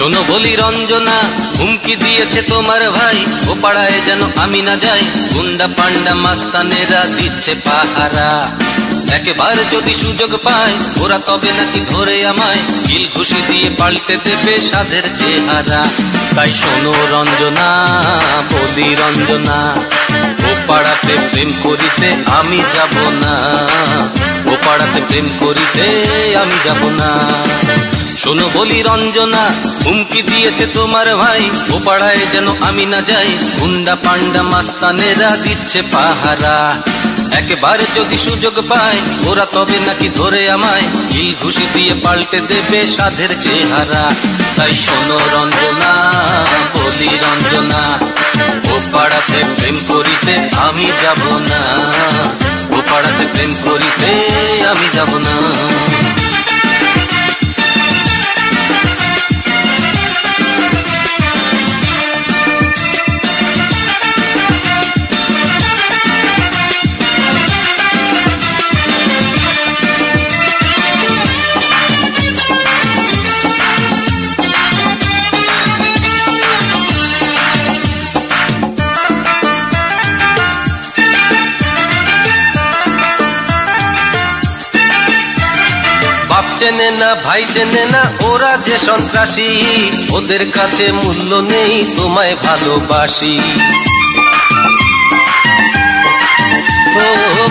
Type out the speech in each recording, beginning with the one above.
শোনো বলি রঞ্জনা, হুমকি দিয়েছে তোমার ভাই, ও পাড়ায় যেন আমি না যাই, গুন্ডা পান্ডা মাস্তানেরা দিচ্ছে পাহারা। একেবারে যদি সুযোগ পায় ওরা তবে নাকি ধরে আমায় কিল ঘুষি দিয়ে পাল্টে দেবে সাধের চেহারা। তাই শোনো রঞ্জনা, বলি রঞ্জনা, ও পাড়াতে প্রেম করিতে আমি যাব না, ও পাড়াতে প্রেম করিতে আমি যাব না। শোনো বলি রঞ্জনা, হুমকি দিয়েছে তোমার ভাই, ও পাড়ায় যেন আমি না যাই, গুন্ডা পান্ডা মাস্তানেরা দিচ্ছে পাহারা। একেবারে যদি সুযোগ পায় ওরা তবে নাকি ধরে আমায় কিল ঘুষি দিয়ে পাল্টে দেবে সাধের চেহারা। তাই শোনো রঞ্জনা, বলি রঞ্জনা, ও পাড়াতে প্রেম করিতে আমি যাব না, ও পাড়াতে প্রেম করিতে আমি যাব না। চেনে না ভাই চেনে না ওরা যে সন্ত্রাসী, ওদের কাছে মূল্য নেই তোমায় ভালোবাসি। ও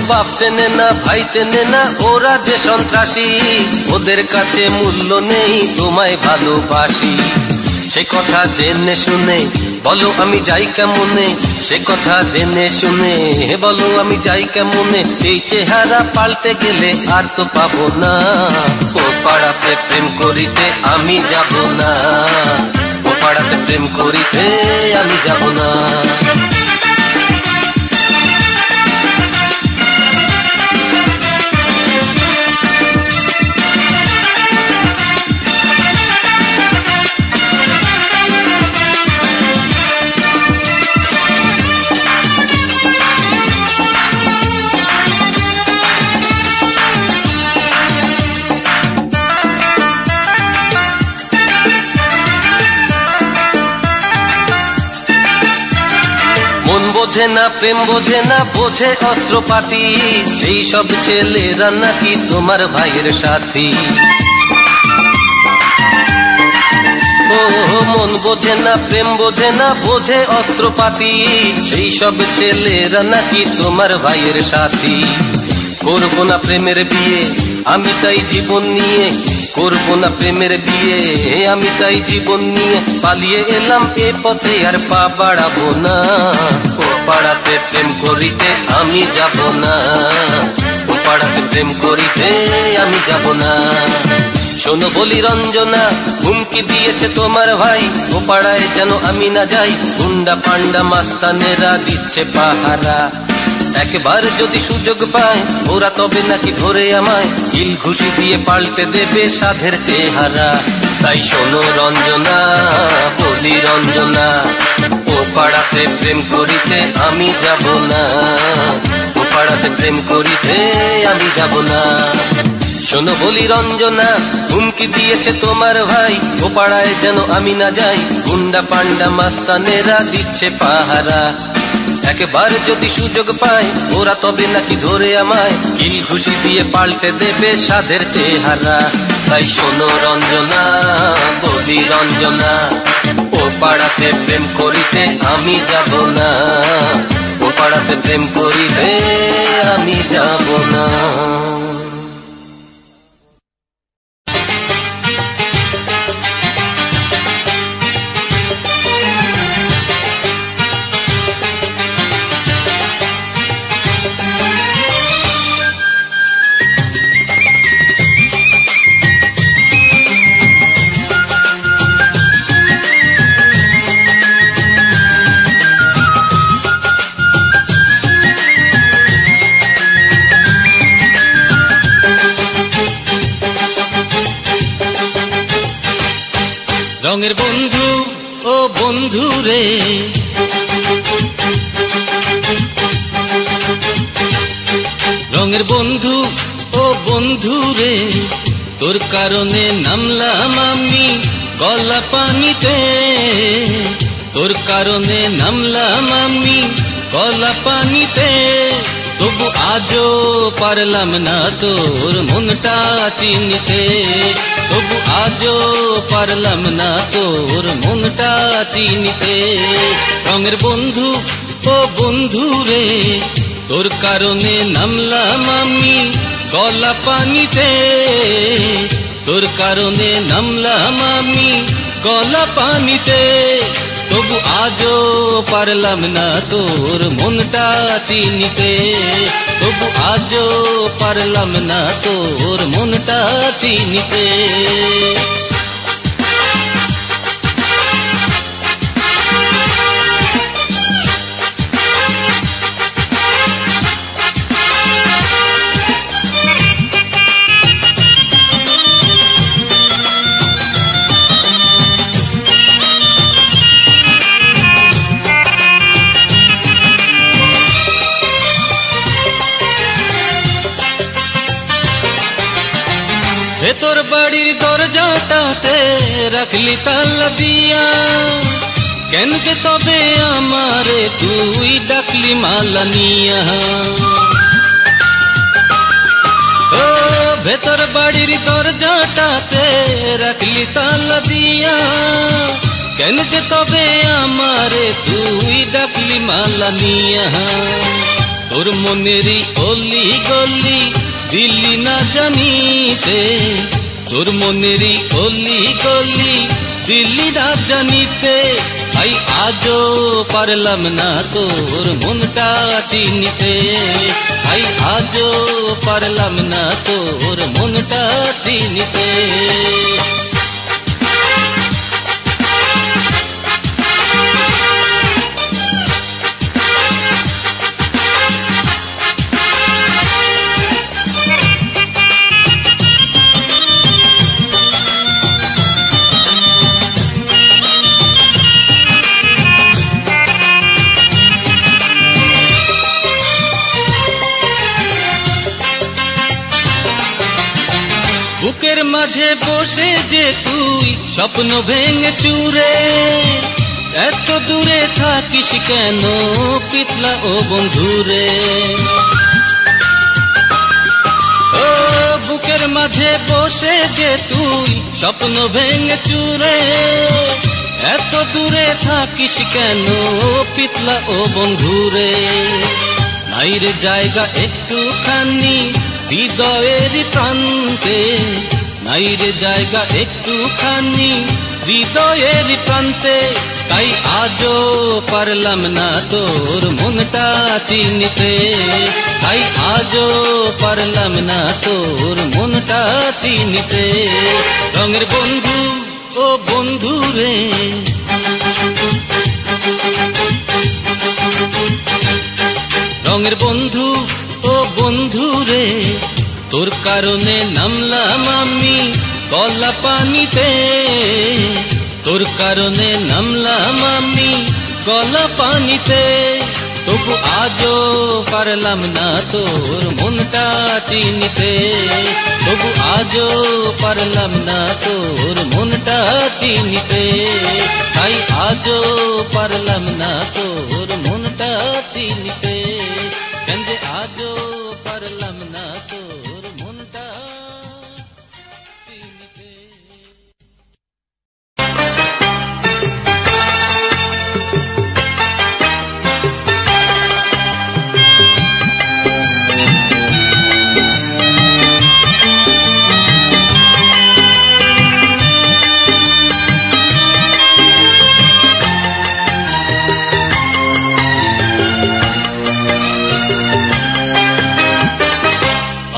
বাপ চেনে না ভাই চেনে না ওরা যে সন্ত্রাসী, ওদের কাছে মূল্য নেই তোমায় ভালোবাসি। সে কথা জেনে শুনে বলো আমি যাই কেমনে, সে কথা জেনে শুনে বলো আমি যাই কেমনে, এই চেহারা পাল্টে গেলে আর তো পাবো না, ও পাড়াতে প্রেম করিতে আমি যাব না, ও পাড়াতে প্রেম করিতে আমি যাব না। মন বোঝে না প্রেম বোঝে না, বোঝে অস্ত্রপাতি, সেই সব ছেলেরা নাকি তোমার ভাইয়ের সাথী। ও মন বোঝে না প্রেম বোঝে না, বোঝে অস্ত্রপাতি, সেই সব ছেলেরা নাকি তোমার ভাইয়ের সাথী। করবো না প্রেমের বিয়ে আমি তাই জীবন নিয়ে, করবো না প্রেমের বিয়ে আমি তাই জীবন নিয়ে, পালিয়ে এলাম এ পথে আর পা বাড়াবো না, ও পাড়াতে প্রেম করিতে আমি যাব না, ও পাড়াতে প্রেম করিতে আমি যাব না। শোনো বলি রঞ্জনা, হুমকি দিয়েছে তোমার ভাই, ও পাড়ায় যেন আমি না যাই, গুন্ডা পান্ডা মাস্তানেরা দিচ্ছে পাহারা। একবার যদি সুযোগ পায় ওরা তবে নাকি ধরে আমায় কিল ঘুষি দিয়ে পাল্টে দেবে সাধের চেহারা। তাই শোনো রঞ্জনা, বলি রঞ্জনা, ও পাড়াতে প্রেম করিতে আমি যাব না, ও পাড়াতে প্রেম করিতে আমি যাব না। শোনো বলি রঞ্জনা, হুমকি দিয়েছে তোমার ভাই, ও পাড়ায় যেন আমি না যাই, গুন্ডা পান্ডা মাস্তানেরা দিচ্ছে পাহারা। একবার যদি সুযোগ পায় ওরা তবে নাকি ধরে আমায় কিল ঘুষি দিয়ে পাল্টে দেবে সাধের চেহারা। তাই শোনো রঞ্জনা, বলি রঞ্জনা, ও পাড়াতে প্রেম করিতে আমি যাব না, ও পাড়াতে প্রেম করিতে আমি যাব না। রঙের বন্ধু ও বন্ধু রে, রঙের বন্ধু ও বন্ধু রে, তোর কারণে নামলাম আমি গলা পানিতে, তোর কারণে নামলাম আমি গলা পানিতে, তবু আজও পারলাম না তোর মনটা চিনতে, তবু আজও পারলাম না তোর মনটা চিনতে। রঙের বন্ধু ও বন্ধু রে, তোর কারণে নামলাম আমি গলা পানিতে, তোর কারণে নামলাম আমি গলা পানিতে, তবু আজও পারলাম না তোর মনটা চিনতে, তবু আজও পারলাম না তোর মনটা চিনতে। ভেতর বাড়ির দরজাটাতে রাখলি তালা দিয়া, কেন যে তবে আমারে তুই ডাকলি মালা নিয়া। ও ভেতর বাড়ির দরজাটাতে রাখলি তালা দিয়া, কেন যে তবে আমারে তুই ডাকলি মালা নিয়া। তোর মনেরই অলি গলি দিল্লি না জানিতে, তোর মনেরই অলি গলি দিল্লি না জানিতে, আই আজও পারলাম না তোর মনটা চিনতে, আই আজও পারলাম না তোর মনটা চিনতে। বুকের মাঝে বসে যে তুই স্বপ্ন ভেঙে চুরে, এত দূরে থাকিস কেন পিতলা ও বন্ধুরে। ও বুকের মাঝে বসে যে তুই স্বপ্ন ভেঙে চুরে, এত দূরে থাকিস কেন পিতলা ও বন্ধুরে। নাই রে জায়গা একটুখানি হৃদয়ের প্রান্তে, নাই রে জায়গা একটুখানি হৃদয়ের প্রান্তে, তাই আজও পারলাম না তোর মনটা চিনতে, তাই আজও পারলাম না তোর মনটা চিনতে। রঙের বন্ধু ও বন্ধু রে, রঙের বন্ধু ও বন্ধু রে, তোর কারণে নামলাম আমি গলা পানিতে, তোর কারণে নামলাম আমি গলা পানিতে, তবু আজও পারলাম না তোর মনটা চিনতে, তবু আজও পারলাম না তোর মনটা চিনতে, তাই আজও পারলাম না তোর মনটা চিনতে, কেন যে আজও পারলাম না তোর মনটা চিনতে।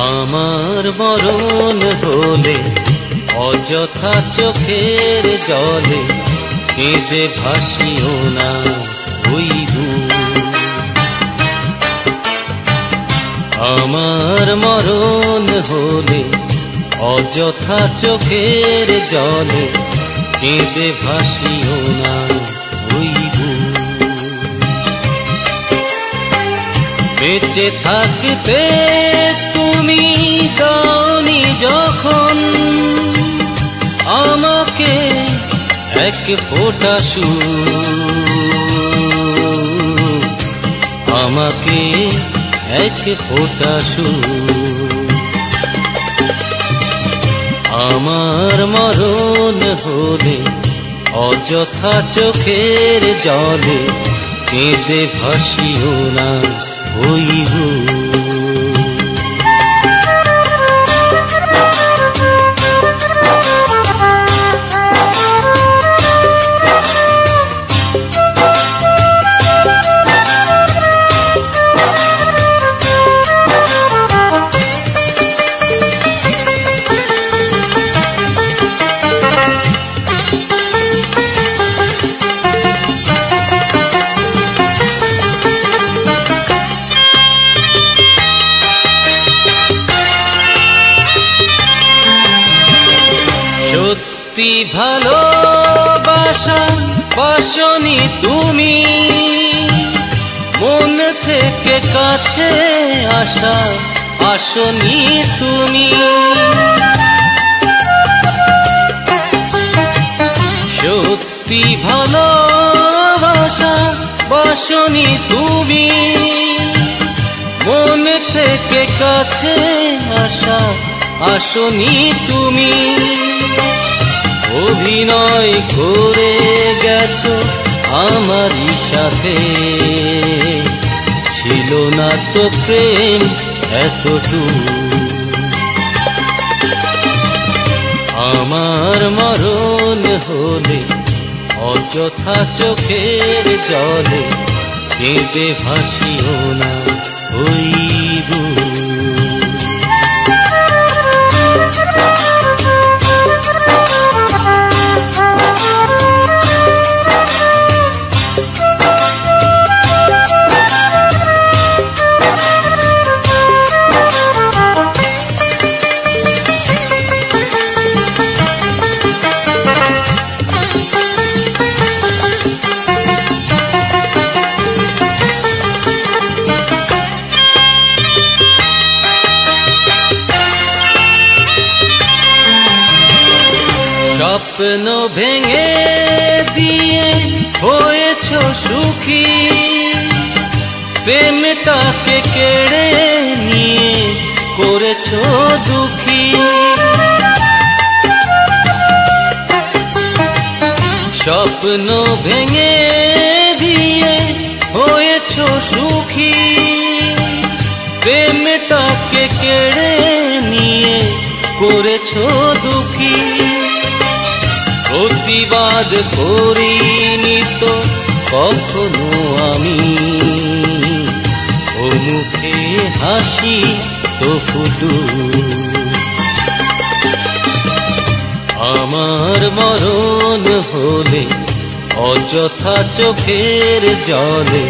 আমার মরণ হলে অযথা চোখের জলে কেঁদে ভাসিও না হইবু। আমার মরণ হলে অযথা চোখের জলে কেঁদে ভাসিও না হইবু। বেঁচে থাকতে তুমি দাওনি যখন আমাকে ফোঁটা সুর, আমাকে এক ফোঁটা সুর। আমার মরণ হলে অযথা চোখের জলে কেঁদে ভাসিও না হইব। সত্যি ভালোবাসা বাসনি তুমি, মন থেকে কাছে আসা আসনি তুমি। সত্যি ভালোবাসা বাসনি তুমি, মন থেকে কাছে আসা আসনি তুমি। অভিনয় করে গেছো আমারই সাথে, ছিল না তো প্রেম এতটুকু। আমার মরণ হলে অযথা চোখের জলে কেঁদে ভাসিও না হইব। স্বপ্ন ভেঙে দিয়ে হয়েছ সুখী, প্রেমটাকে কেড়ে নিয়ে করেছ দুঃখী। স্বপ্ন ভেঙে দিয়ে হয়েছ সুখী, প্রেমটাকে কেড়ে নিয়ে করেছ দুঃখী। প্রতিবাদ করিনি তো কখনো আমি, ও মুখে হাসি তো ফুটু। আমার মরণ হলে অযথা চোখের জলে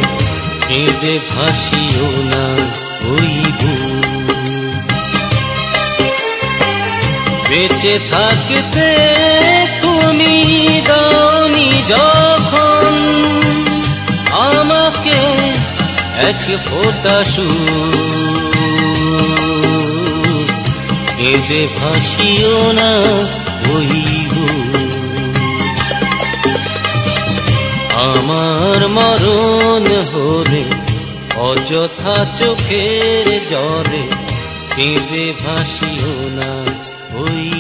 কেঁদে ভাসিও না হইব। বেঁচে থাকতে তুমি দাওনি যখন আমাকে এক ফোঁটা সুর, কেঁদে ভাসিও না হইব। আমার মরণ হলে অযথা চোখের জলে কেঁদে ভাসিও না হইব।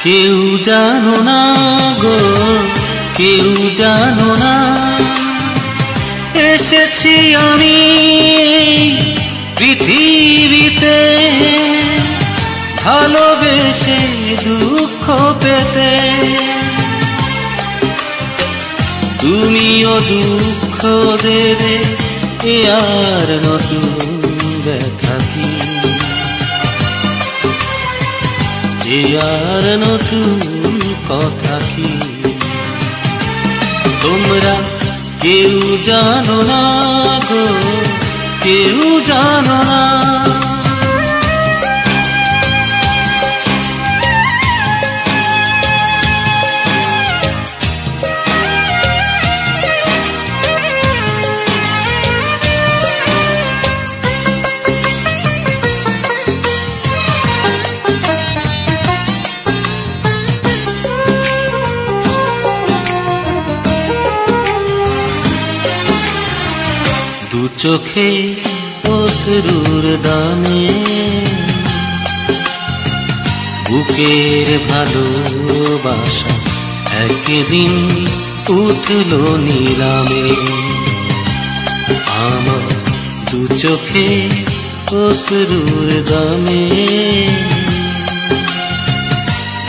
কেউ জানো না গো, কেউ জানো না, এসেছি আমি পৃথিবীতে ভালোবেসে দুঃখ পেতে। তুমিও দুঃখ দেবে এ আর নতুন ব্যথা কি, এ আর নতুন কথা কি তোমরা কেউ জানো না গো, কেউ জানো না। চোখে অশ্রুর দামে বুকের ভালোবাসা একদিন উঠলো নিলামে। আমার দু চোখে অশ্রুর দামে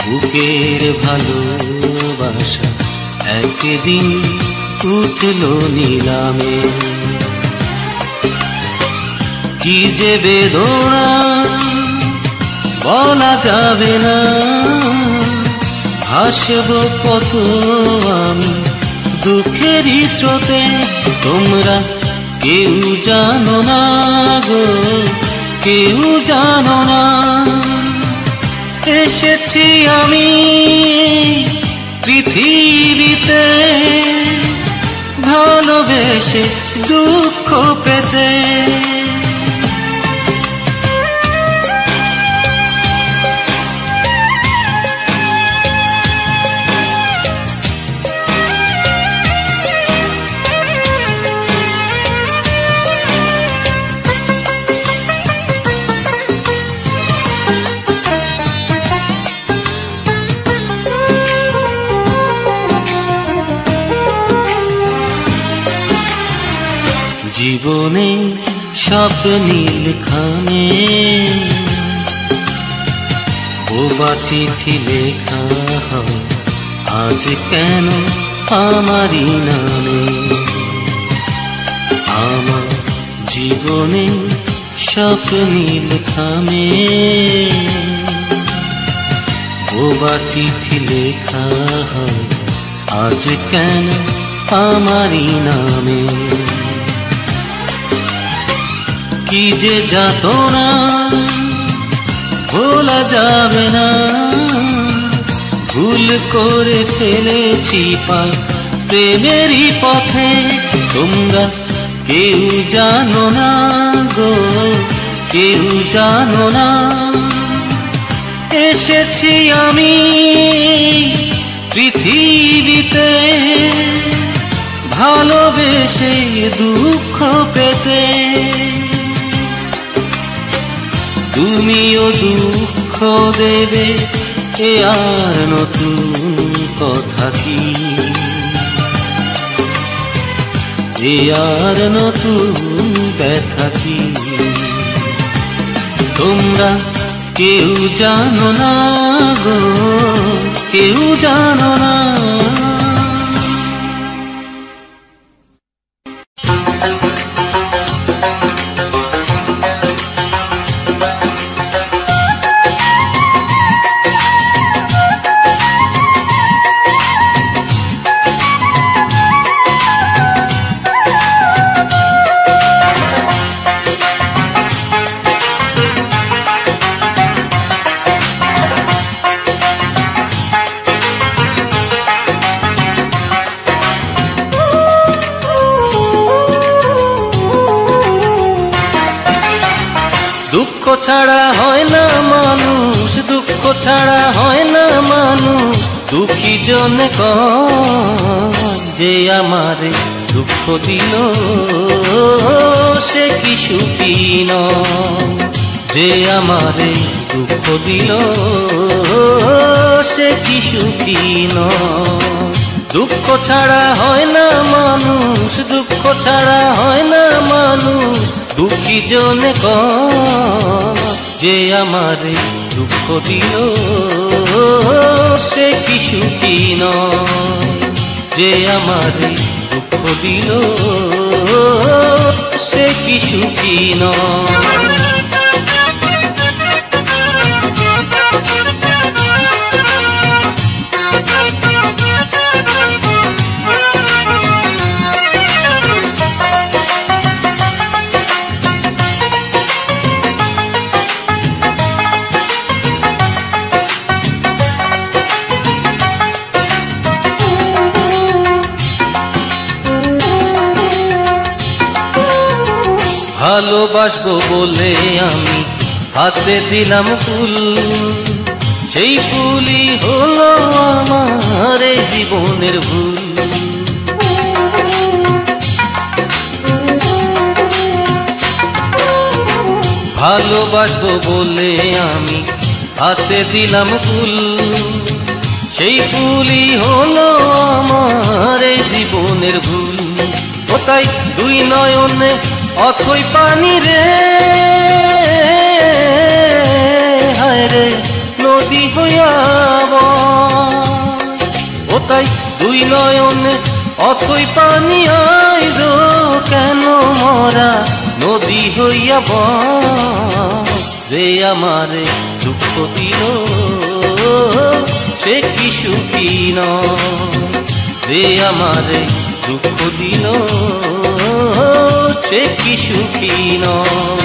বুকের ভালোবাসা একদিন উঠলো নিলামে। কি যে বেদনা বলা যাবে না, ভাসবো কত আমি দুঃখেরই স্রোতে। তোমরা কেউ জানো না গো, কেউ জানো না। এসেছি আমি পৃথিবীতে ভালোবেসে দুঃখ পেতে। জীবনে স্বপ্নীল খানে বোবা চিঠি লেখা হয় আজ কেন আমারই নামে। আমার জীবনে স্বপ্নীল খানে বোবা চিঠি লেখা হয় আজ কেন আমারই নামে। কি যে যাতনা ভোলা যাবে না, ভুল করে ফেলেছি পা প্রেমেরই পথে। তোমরা কেউ জানো না গো, কেউ জানো না। এসেছি আমি পৃথিবীতে ভালোবেসে দুঃখ পেতে। তুমিও দুঃখ দেবে এ আর নতুন কথা কি, এ আর নতুন ব্যথা কি। তোমরা কেউ জানো না গো, কেউ জানো না। দুঃখ ছাড়া হয় না মানুষ, দুঃখ ছাড়া হয় না মানুষ। দুঃখী জনে কয় যে আমারে দুঃখ দিল সে কি সুখী নয়। যে আমারে দুঃখ দিল সে কি সুখী নয়। দুঃখ ছাড়া হয় না মানুষ, দুঃখ ছাড়া হয় না মানুষ। দুঃখী জনে কয় যে আমারে দুঃখ দিল সে কি সুখী নয়। যে আমারে দুঃখ দিল সে কি সুখী নয়। ভালোবাসবো বলে আমি হাতে দিলাম ফুল, সেই ফুলই হলো আমার এই জীবনের ভুল। ভালোবাসবো বলে আমি হাতে দিলাম ফুল, সেই ফুলই হলো আমার এই জীবনের ভুল। ও তাই দুই নয়নে অথই পানি রে, হায় রে নদী হইয়াব। ও তাই দুই নয়নে অথই পানি আইজ কেন মরা নদী হইয়াব। যে আমারে দুঃখ দিল সে কি সুখী নয়, যে আমারে দুঃখ দিল সে কি সুখী নয়।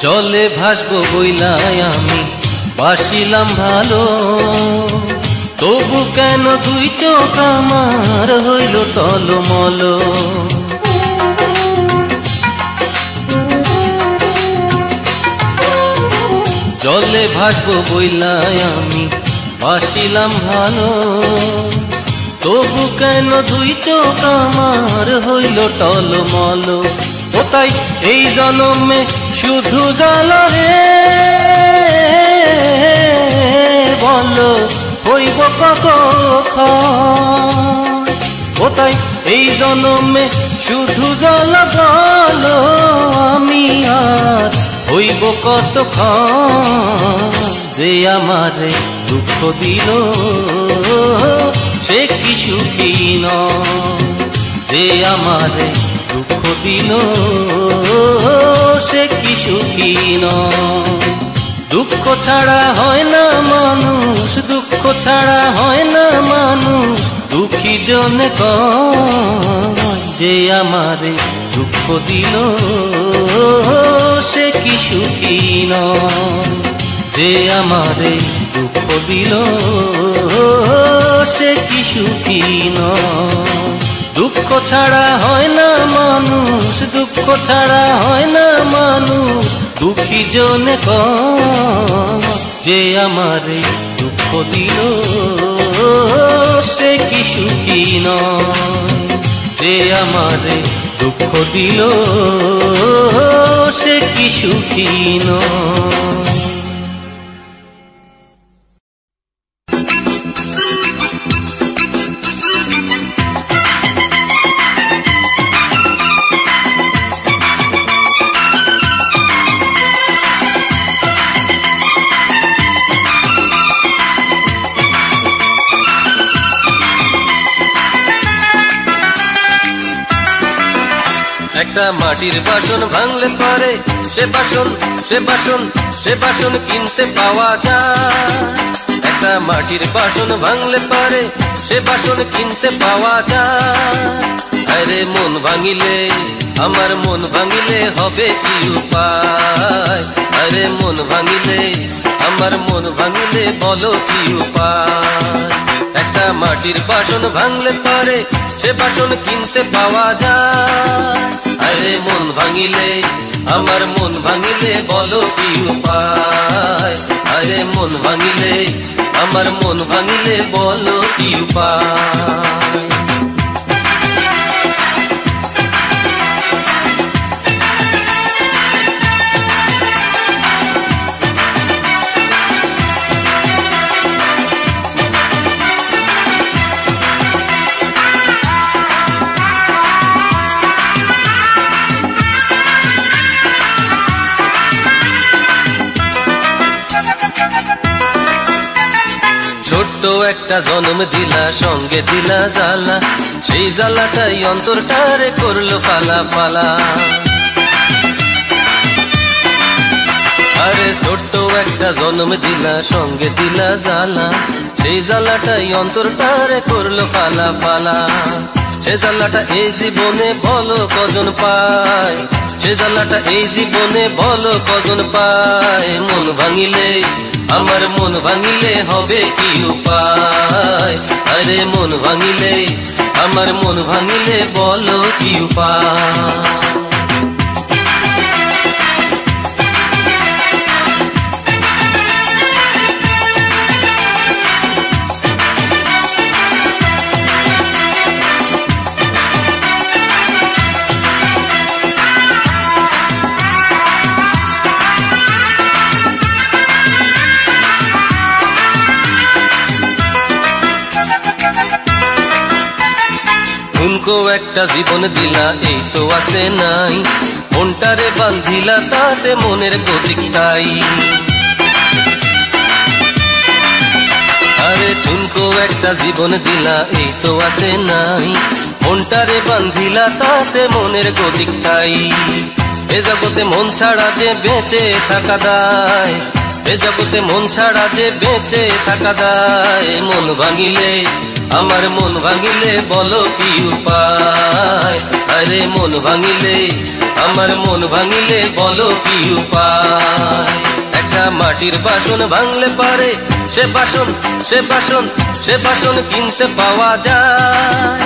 জলে ভাসবো বইলাই আমি বাসিলাম ভালো, তবু কেন দুই চোখ আমার হইল টলমল। জলে ভাসবো বইলাই আমি বাসিলাম ভালো, তবু কেন দুই চোখ আমার হইল টলমল। ও তাই এই জন্মে শুধু জ্বালা রে, বলো হইব কতক্ষণ। ও তাই এই জন্মে শুধু জ্বালা, বলো আমি আর হইব কতক্ষণ। যে আমারে দুঃখ দিল সে কি সুখী নয়, যে আমারে দুঃখ দিল সে কি সুখী নয়। দুঃখ ছাড়া হয় না মানুষ, দুঃখ ছাড়া হয় না মানুষ, দুঃখী জনে কয় যে আমারে দুঃখ দিল সে কি সুখী নয়, যে আমারে দুঃখ দিল সে কি সুখী নয়। দুঃখ ছাড়া হয় না মানুষ, দুঃখ ছাড়া হয় না মানুষ, দুঃখী জনে কয় যে আমারে দুঃখ দিল সে কি সুখী নয়, যে আমারে দুঃখ দিল সে কি সুখী নয়। একটা মাটির বাসন ভাঙলে পারে সে বাসন সে বাসন সে বাসন কিনতে পাওয়া যায়। একটা মাটির বাসন ভাঙলে পারে সে বাসন কিনতে পাওয়া যায়। আরে মন ভাঙিলে আমার মন ভাঙিলে হবে কি উপায়, আরে মন ভাঙিলে আমার মন ভাঙিলে বলো কি উপায়। একটা মাটির বাসন ভাঙলে পারে সে বাসন কিনতে পাওয়া যায়। আরে মন ভাঙিলে আমার মন ভাঙিলে বলো কি উপায়, আরে মন ভাঙিলে আমার মন ভাঙিলে বলো কি উপায়। ছোট্ট একটা জন্ম দিলা সঙ্গে দিলা জ্বালা, সেই জ্বালাটাই অন্তরটারে করলো ফালা ফালা। আরে ছোট্ট একটা জন্ম দিলা, সঙ্গে দিলা জ্বালা, সেই জ্বালাটাই অন্তরটারে করলো ফালা ফালা। সে জ্বালাটা এই জীবনে বলো কজন পায়, সে জ্বালাটা এই জীবনে বলো কজন পায়। মন ভাঙিলে, আমার মন ভাঙিলে হবে কি উপায়? আরে মন ভাঙিলে, আমার মন ভাঙিলে বলো কি উপায়? ঠুনকো একটা জীবন দিলা, এই তো আছে নাই, মনটারে বান্ধিলা তাতে মনের গতিক তাই। আরে ঠুনকো একটা জীবন দিলা, এই তো আছে নাই, মনটারে বান্ধিলা তাতে মনের গতিক তাই। এ জগতে মন ছাড়া যে বেঁচে থাকা দায়, এ জগতে মন ছাড়া যে বেঁচে থাকা দায়। মন ভাঙিলে, আমার মন ভাঙিলে বলো কি উপায়? আরে মন ভাঙিলে, আমার মন ভাঙিলে বলো কি উপায়? একটা মাটির বাসন ভাঙলে পারে, সে বাসন সে বাসন সে বাসন কিনতে পাওয়া যায়।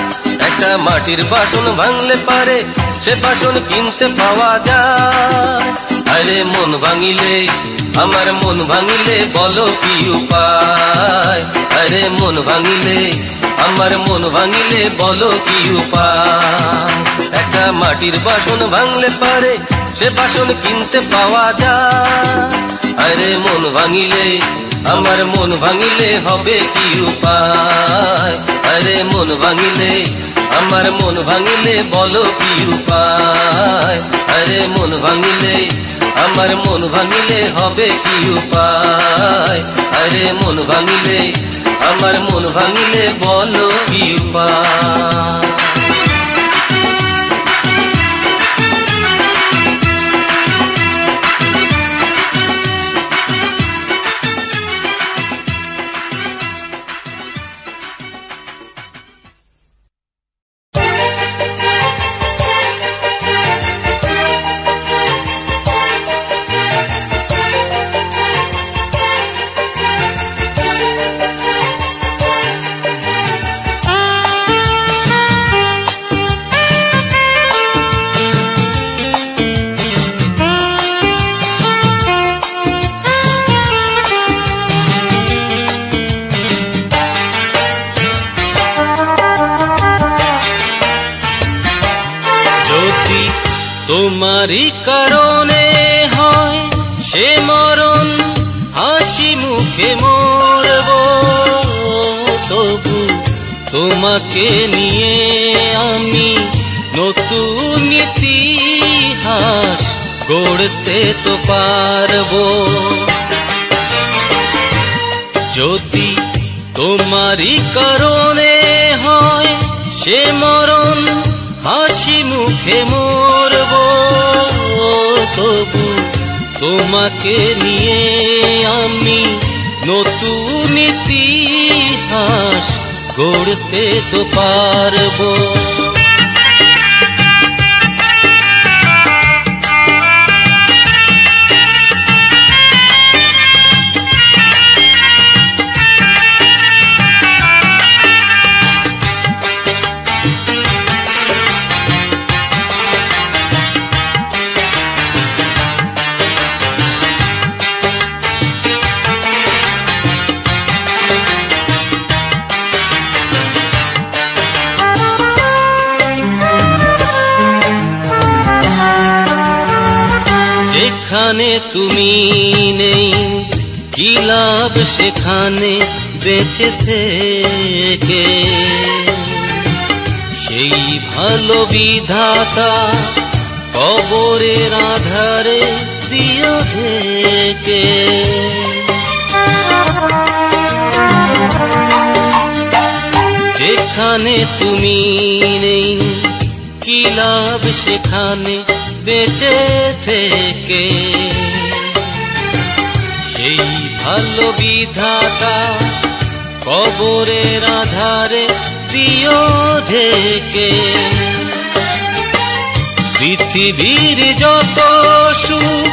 একটা মাটির বাসন ভাঙলে পারে, সে বাসন কিনতে পাওয়া যায়। আরে মন ভাঙিলে, আমার মন ভাঙিলে বলো কি উপায়? আরে মন ভাঙিলে, আমার মন ভাঙিলে বলো কি উপায়? একটা মাটির বাসন ভাঙলে পারে, সে বাসন কিনতে পাওয়া যায়। আরে মন ভাঙিলে, আমার মন ভাঙিলে হবে কি উপায়? আরে মন ভাঙিলে, আমার মন ভাঙিলে বলো কি উপায়? আরে মন ভাঙিলে, আমার মন ভাঙিলে হবে কি উপায়? আরে মন ভাঙিলে, আমার মন ভাঙিলে বলো কি উপায়? তোমারই কারণে হয় সে মরণ, হাসি মুখে মরব, তবু তোমাকে নিয়ে আমি নতুন ইতিহাস গড়তে তো পারবো। যদি তোমারই কারণে হয় সে মরণ, হাসি মুখে মরব, তবু তোমাকে নিয়ে আমি নতুন ইতিহাস গড়তে তো পারবো। যেখানে তুমি নেই কি লাভ সেখানে বেঁচে থেকে, সেই ভালো বিধাতা কবরের আধারে দিও ঢেকে। যেখানে তুমি নেই কি লাভ সেখানে বেঁচে থেকে, সেই ভালো বিধাতা কবরের আধারে দিও ঢেকে। পৃথিবীর যত সুখ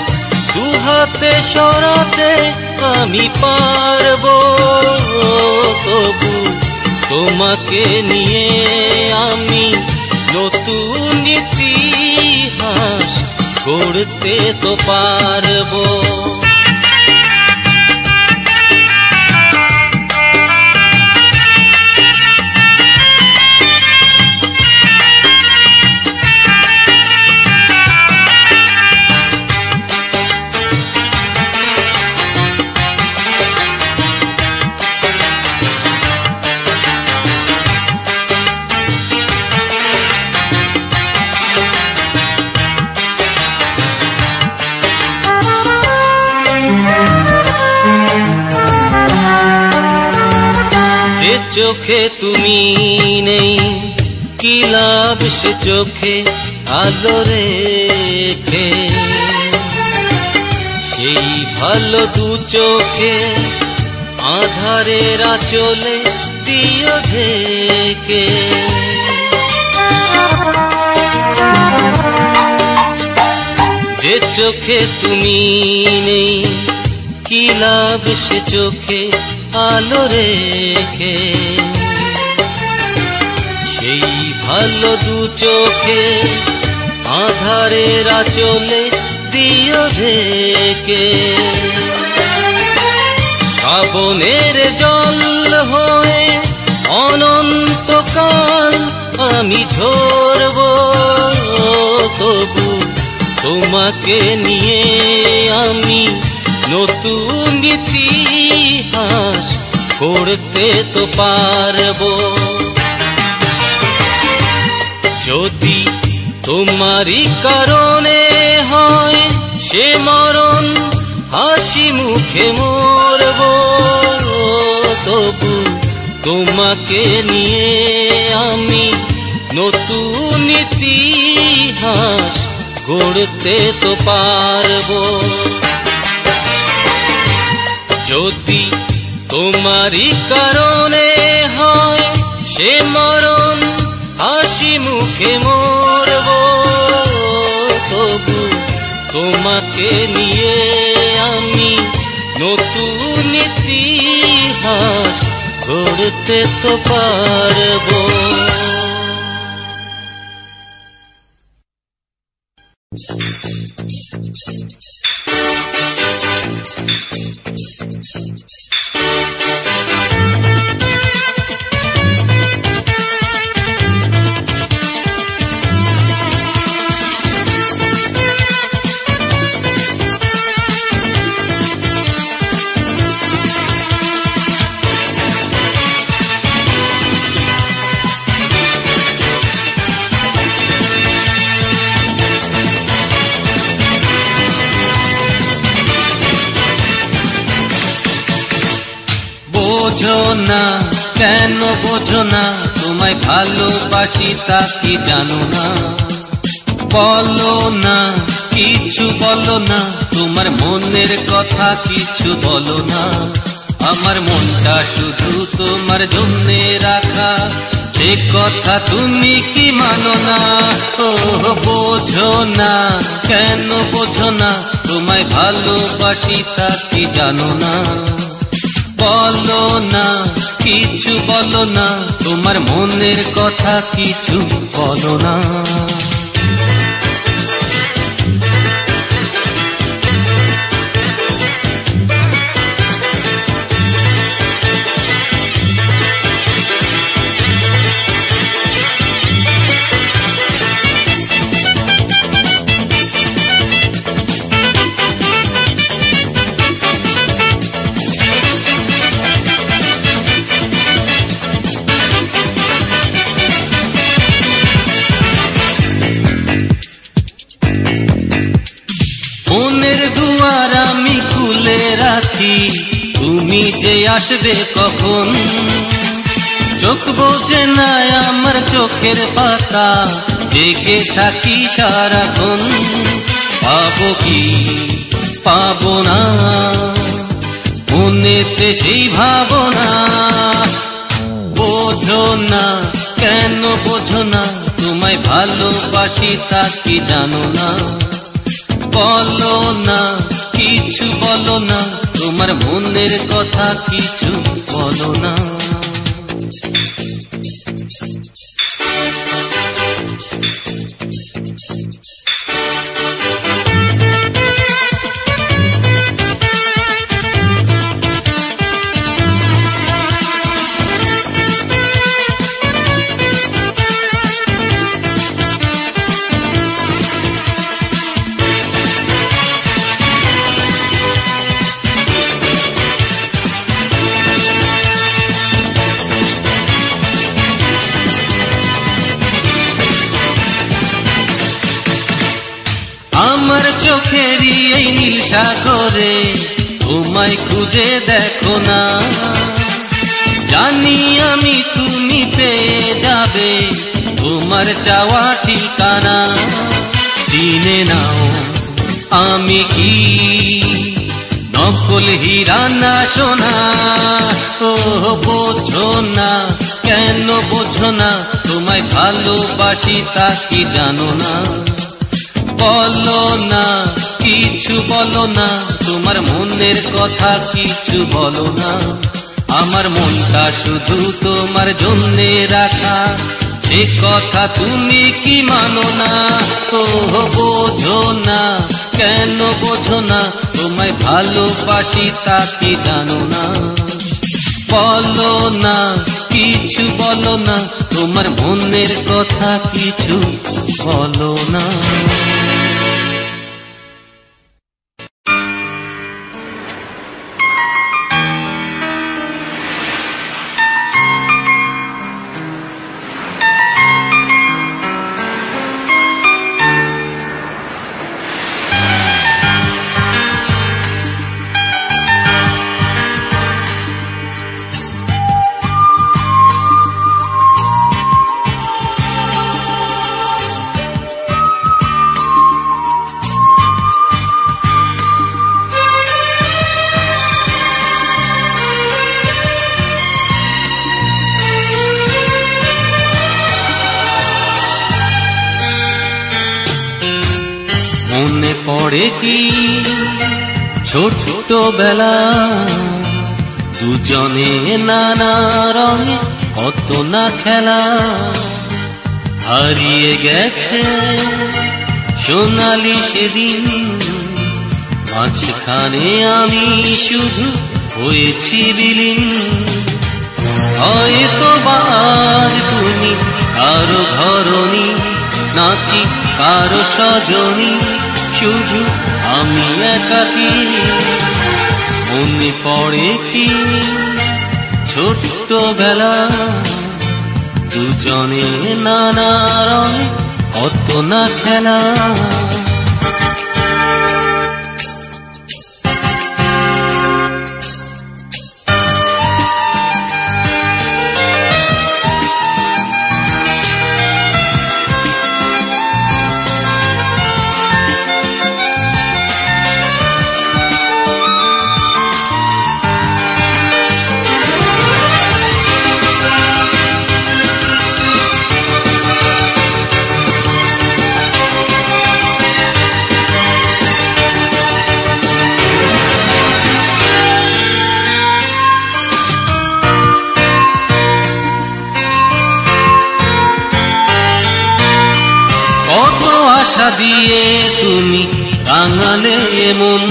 দুহাতে সরাতে আমি পারবো, তবু তোমাকে নিয়ে আমি নতুন ইতিহাস গড়তে তো পারবো। চোখে তুমি নেই কি লাভ সে চোখে আলো রেখে, সেই ভালো দু চোখে আধারের আঁচলে দিও ঢেকে। যে চোখে তুমি নেই কি লাভ সে চোখে আলো রেখে, সেই ভালো দু চোখে আধারের আঁচলে দিও ঢেকে। শ্রাবণের জল হয়ে অনন্তকাল আমি ঝরব, তবু তোমাকে নিয়ে আমি নতুন ইতিহাস গড়তে তো পারবো। যদি তোমারই কারণে হয় সে মরণ হাসি মুখে মরব, তবু তোমাকে নিয়ে আমি নতুন ইতিহাস গড়তে তো পারবো। যদি তোমারই কারণে হয় সে মরণ হাসি মুখে মরব, তবু তোমাকে নিয়ে আমি নতুন ইতিহাস গড়তে তো পারবো। বোঝো না কেন বোঝো না, তোমায় ভালোবাসি তা কি জানো না? বলো না কিছু বলো না, তোমার মনের কথা কিছু বলো না। আমার মনটা শুধু তোমার জন্যে রাখা, সে কথা তুমি কি মানো না? ও বোঝো না কেন বোঝো না, তোমায় ভালোবাসি তা কি জানো না? বলো না কিছু বলো না, তোমার মনের কথা কিছু বলো না। মনের দুয়ার আমি খুলে রাখি, তুমি যে আসবে কখন। চোখ বোঝে না আমার চোখের পাতা, জেগে থাকি সারাক্ষণ। পাবো কি পাবো না, মনেতে সেই ভাবনা। বোঝো না, কেন বোঝো না, তোমায় ভালোবাসি তা কি জানো না? বলো না, কিছু বলো না, তোমার মনের কথা কিছু বলো না। আমার চোখেরই এই নীল সাগরে তোমায় খুঁজে দেখো না। জানি আমি তুমি পেয়ে যাবে তোমার চাওয়া ঠিকানা। চিনে নাও আমি কি নকল হীরা না সোনা? ও বোঝো না, কেন বোঝো না, তোমায় ভালোবাসি তা কি জানো না? বলো না, কিছু বলো না, তোমার মনের কথা কিছু বলো না। আমার মনটা শুধু তোমার জন্যে রাখা, সে কথা তুমি কি মানো না? ও বোঝো না, কেন বোঝো না, তোমায় ভালোবাসি তা কি জানো না? বলো না, কিছু বলো না, তোমার মনের কথা কিছু বলো না। মনে পড়ে কি ছোটবেলা, দুজনে নানা রঙে কত না খেলা। হারিয়ে গেছে সোনালি সেদিন, মাঝখানে আমি শুধু হয়েছি বিলীন। হয়তো আজ তুমি কারো ঘরনি, নাকি কারো সজনী, শুধু আমি একাকী। মনে পড়ে কি ছোটবেলা, দুজনে নানা রঙে কত না খেলা। আশা দিয়ে তুমি রাঙালে মন,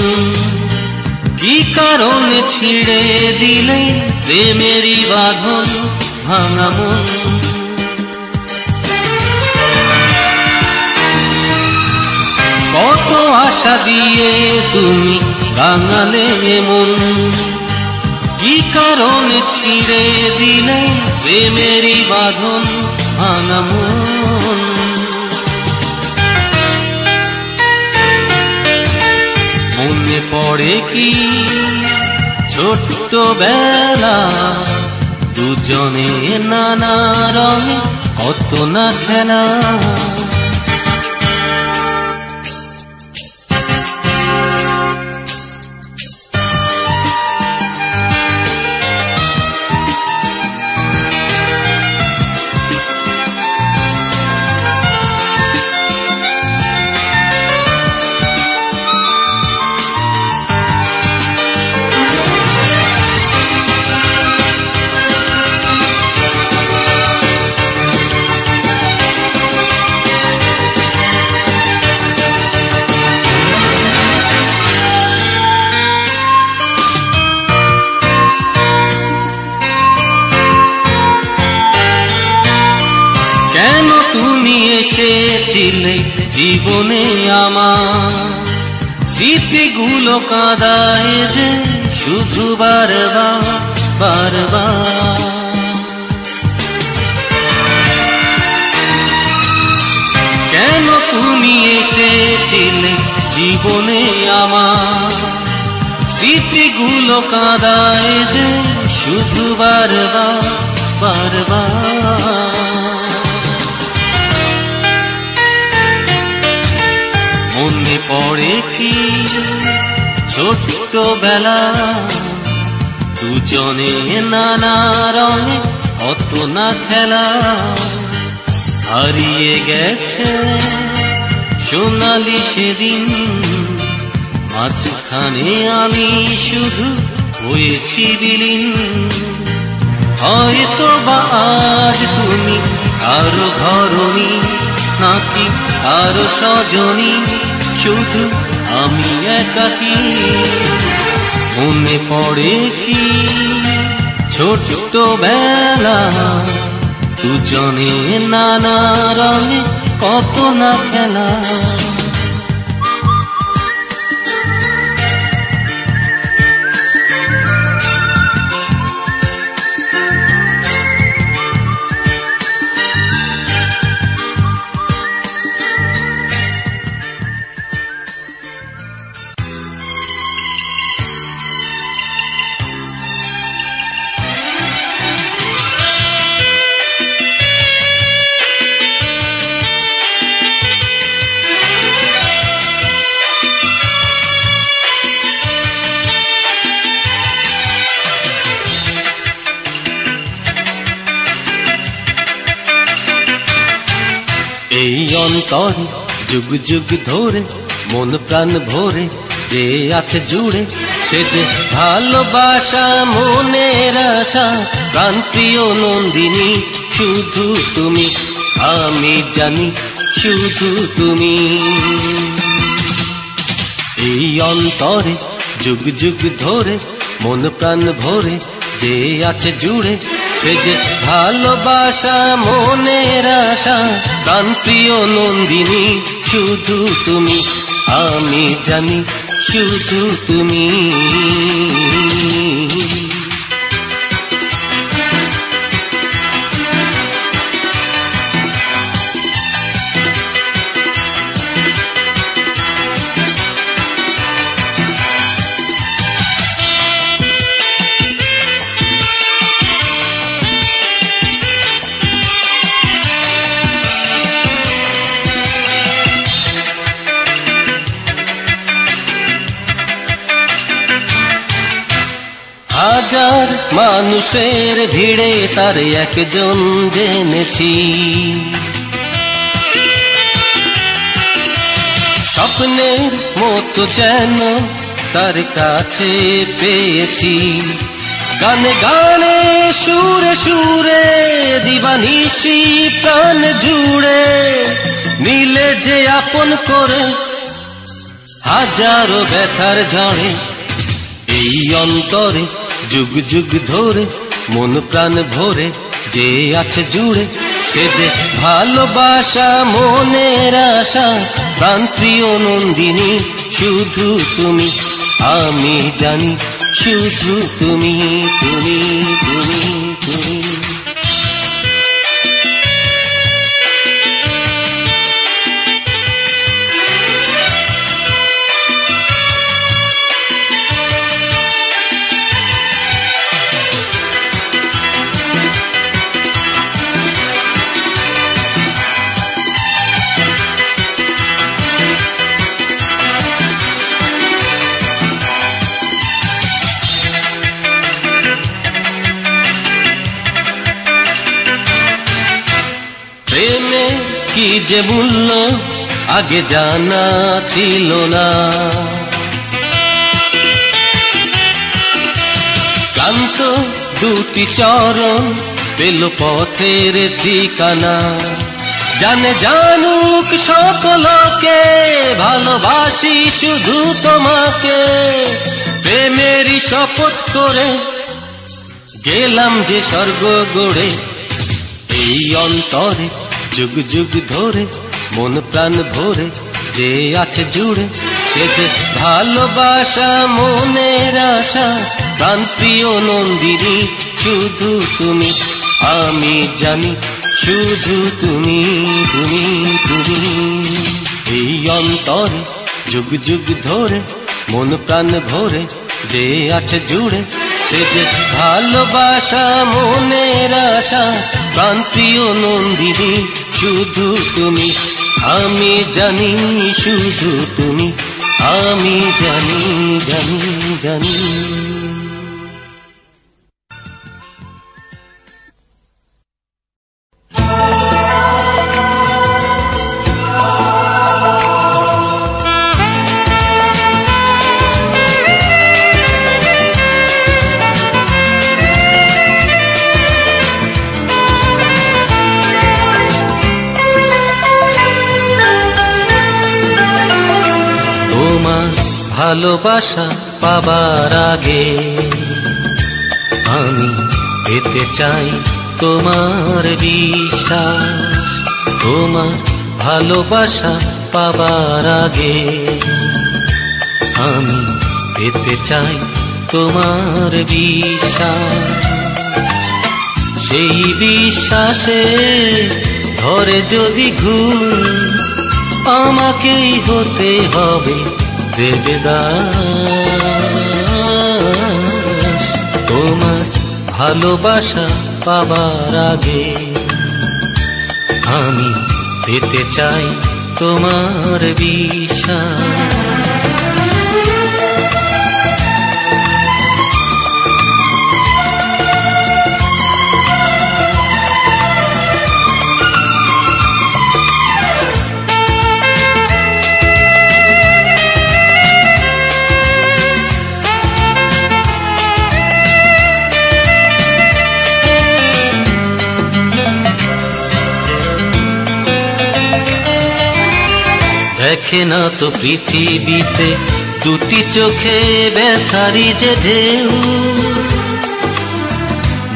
কি কারণে ছিঁড়ে দিলে প্রেমেরই বাঁধন ভাঙা মন। কত আশা দিয়ে তুমি রাঙালে মন, কি কারণে ছিঁড়ে দিলে প্রেমেরই বাঁধন ভাঙা মন। মনে পড়ে কি ছোটবেলা, দুজনে নানা রঙে কত না খেলা। এসেছিলে জীবনে আমার, স্মৃতিগুলো কাঁদায় যে শুধু বারবার বারবার। কেন তুমি এসেছিলে জীবনে আমার, স্মৃতিগুলো কাঁদায় যে শুধু বারবার বারবার। মনে পড়ে কি ছোট্টবেলা, দুজনে নানা রঙে কত না খেলা, হারিয়ে গেছে সোনালি সেদিন, মাঝখানে আমি শুধু হয়েছি বিলীন। হয়তো বা আজ তুমি আরো ঘরণী, নাকি আরো সজনী, শুধু আমি একাকী। মনে পড়ে কি ছোট্টবেলা, দুজনে নানা রঙে কত না খেলা। এই অন্তরে যুগ যুগ ধরে মন প্রাণ ভরে যে আছে জুড়ে, সে যে ভালোবাসা মনের আশা, প্রাণ প্রিয় নন্দিনী শুধু তুমি, আমি জানি শুধু তুমি। এই অন্তরে যুগ যুগ ধরে মন প্রাণ ভরে যে আছে জুড়ে, সে যে ভালোবাসা মনের আশা, প্রাণ প্রিয় নন্দিনী শুধু তুমি, আমি জানি শুধু তুমি। হাজার মানুষের ভিড়ে তার একজন জেনেছি, স্বপ্নের মতো যেন তার কাছে পেয়েছি। গানে গানে সুরে সুরে দিবানিশি প্রাণ জুড়ে, নিলে যে আপন করে হাজারো ব্যথার ঝড়ে। এই অন্তরে যুগ যুগ ধরে মন প্রাণ ভরে যে আছে জুড়ে, সে যে ভালোবাসা মনের আশা, প্রাণ প্রিয় নন্দিনী শুধু তুমি, আমি জানি শুধু তুমি তুমি তুমি তুমি। কি যে মূল্য আগে জানা ছিল না, ক্লান্ত দুটি চরণ পেল পথের ঠিকানা। জানে জানুক সকলকে ভালোবাসি শুধু তোমাকে, প্রেমেরই শপথ করে গেলাম যে স্বর্গ গড়ে। এই অন্তরে যুগ যুগ ধরে মন প্রাণ ভরে যে আছে জুড়ে, সে যে ভালোবাসা মনের আশা। প্রাণ প্রিয় নন্দিনী শুধু তুমি, আমি জানি শুধু তুমি, তুমি, তুমি। এই অন্তরে যুগ যুগ ধরে মন প্রাণ ভরে যে আছে জুড়ে, সে যে ভালোবাসা মনের আশা। প্রাণ প্রিয় নন্দিনী শুধু তুমি, আমি জানি শুধু তুমি, আমি জানি জানি জানি। ভালোবাসা পাবার আগে আমি পেতে চাই তোমার বিশ্বাস। তোমার ভালোবাসা পাবার আগে আমি পেতে চাই তোমার বিশ্বাস। সেই বিশ্বাসে ধরে যদি ঘুম, আমাকেই হতে হবে দেবদাস। তোমার ভালোবাসা পাবার আগে আমি পেতে চাই তোমার বিশ্বাস। দেখে না তো পৃথিবীতে দুটি চোখে ব্যথারি যে ঢেউ,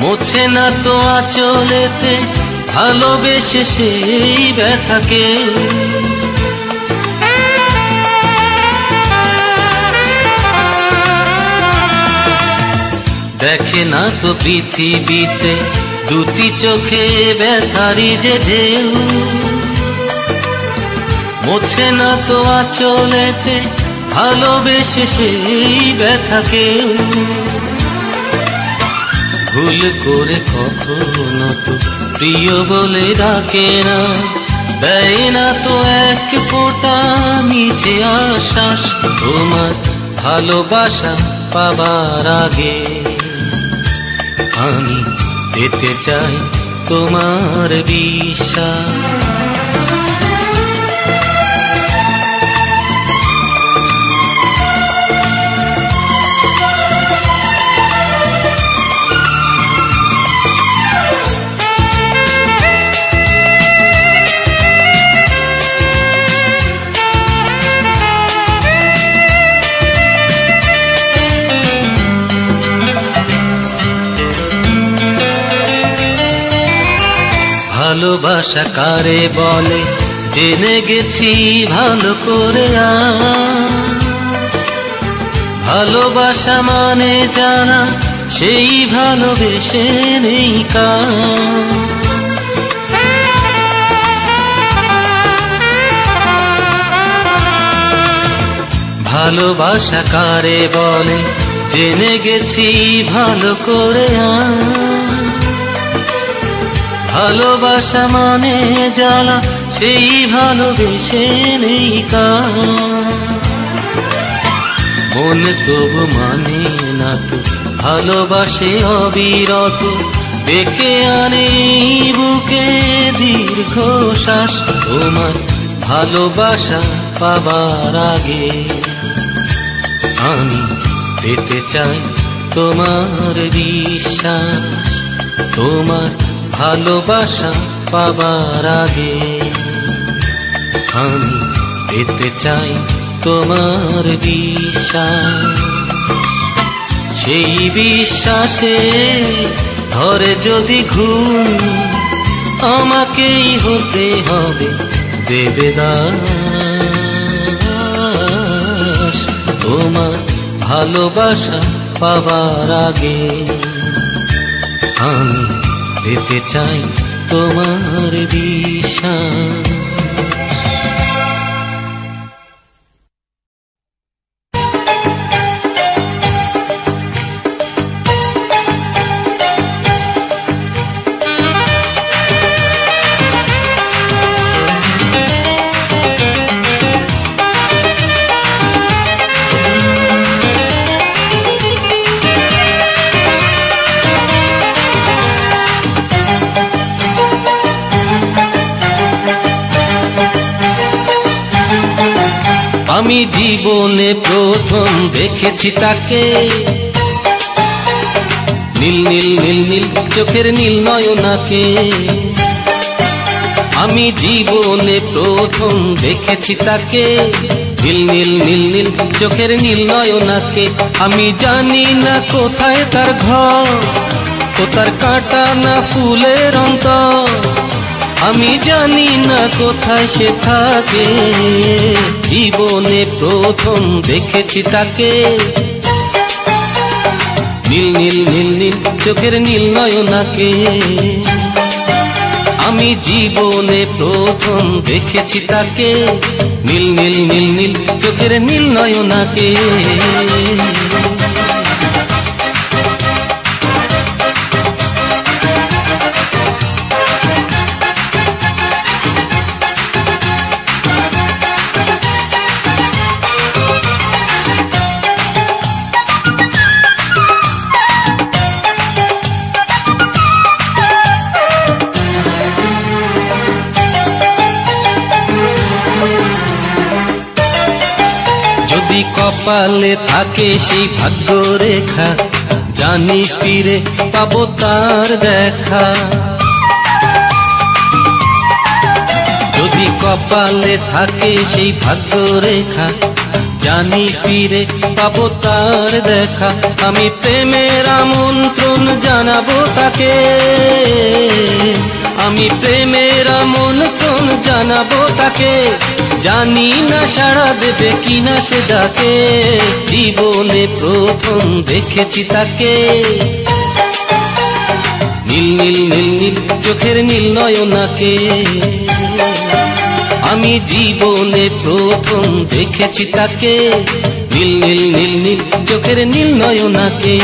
মোছে না তো আঁচলেতে ভালোবেসে সেই ব্যথাকে। দেখে না তো পৃথিবীতে দুটি চোখে ব্যথারি যে ঢেউ, মোছে না তো আঁচলেতে ভালোবেসে সেই ব্যথাকে। ভুল করে কখনো তো প্রিয় বলে ডাকে না, দেয় না তো এক ফোঁটা মিছে আশ্বাস। তোমার ভালোবাসা পাবার আগে আমি পেতে চাই তোমার বিশ্বাস। ভালোবাসা কারে বলে জেনে গেছি ভালো করে। ভালোবাসা মানে জানা সেই ভালোবেসে নেই কাজ। ভালোবাসা কারে বলে জেনে গেছি ভালো করে। ভালোবাসা মানে জ্বালা সেই ভালোবেসে নেই কাজ। মন তবু মানে না তো ভালোবাসে অবিরত, ডেকে আনে বুকে দীর্ঘ শ্বাস। তোমার ভালোবাসা পাবার আগে আমি পেতে চাই তোমার বিশ্বাস। তোমার ভালোবাসা পাবার আগে আমি পেতে চাই তোমার বিশ্বাস। সেই বিশ্বাসে ধরে যদি ঘুম, আমাকেই হতে হবে দেবদাস তোমার ভালোবাসা পাবার আগে আমি পেতে চাই তোমার বিশ্বাস। আমি জীবনে প্রথম দেখেছি তাকে, নীল নীল নীল নীল চোখের নীল নয়নাকে। আমি জীবনে প্রথম দেখেছি তাকে, নীল নীল নীল নীল চোখের নীল নয়নাকে। আমি জানি না কোথায় তার ঘর, কোথার কাঁটা না ফুলের অন্তর। আমি জানি না কোথায় সে থাকে, জীবনে প্রথম দেখেছি তাকে, নীল নীল নীল নীল চোখের নীল নয়নাকে। আমি জীবনে প্রথম দেখেছি তাকে, নীল নীল নীল নীল চোখের নীল নয়নাকে। যদি কপালে থাকে সেই ভাগ্য রেখা, জানি ফিরে পাবো তার দেখা। যদি কপালে থাকে সেই ভাগ্য রেখা, জানি ফিরে পাবো তার দেখা। আমি প্রেমের আমন্ত্রণ জানাবো তাকে, আমি প্রেমের আমন্ত্রণ জানাবো তাকে। জানি না সাড়া দেবে কিনা সে ডাকে, জীবনে প্রথম দেখেছি তাকে, নীল নীল নীল নীল চোখের নীল নয়নাকে। আমি জীবনে প্রথম দেখেছি তাকে, নীল নীল নীল নীল চোখের নীল নয়নাকে।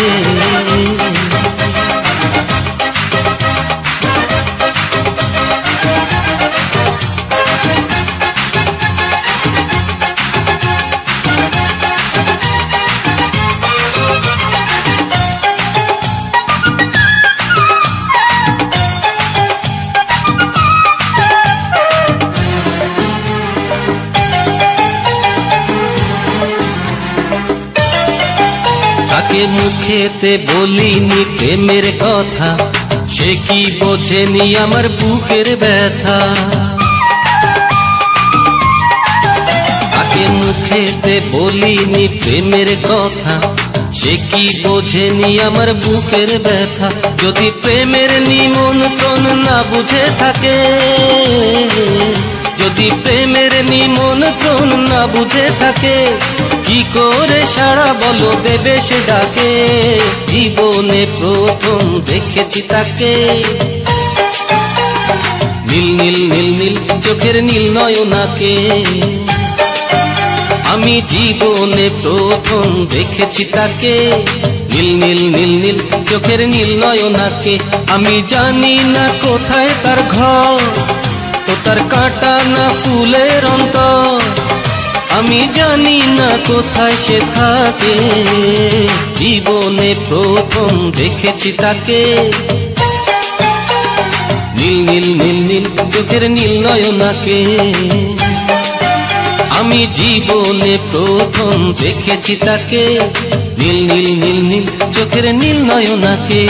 তাকে মুখেতে বলিনি প্রেমের কথা, সে কি বোঝেনি আমার বুকের ব্যথা। তাকে মুখেতে বলিনি প্রেমের কথা, সে কি বোঝেনি আমার বুকের ব্যথা। যদি প্রেমের নিমন্ত্রণ না বুঝে থাকে, যদি প্রেমের নিমন্ত্রণ না বুঝে থাকে, কি করে সাড়া বলো দেবে সে ডাকে। জীবনে প্রথম দেখেছি তাকে, নীল নীল নীল নীল চোখের নীল নয়নাকে। আমি জীবনে প্রথম দেখেছি তাকে, নীল নীল নীল নীল চোখের নীল নয়নাকে। আমি জানি না কোথায় তার ঘর, কোথার কাঁটা না ফুলের অন্তর। আমি জানি না কোথায় সে থাকে, জীবনে প্রথম দেখেছি তাকে, নীল নীল নীল নীল চোখের নীল নয়নাকে। আমি জীবনে প্রথম দেখেছি তাকে, নীল নীল নীল নীল চোখের নীল নয়নাকে।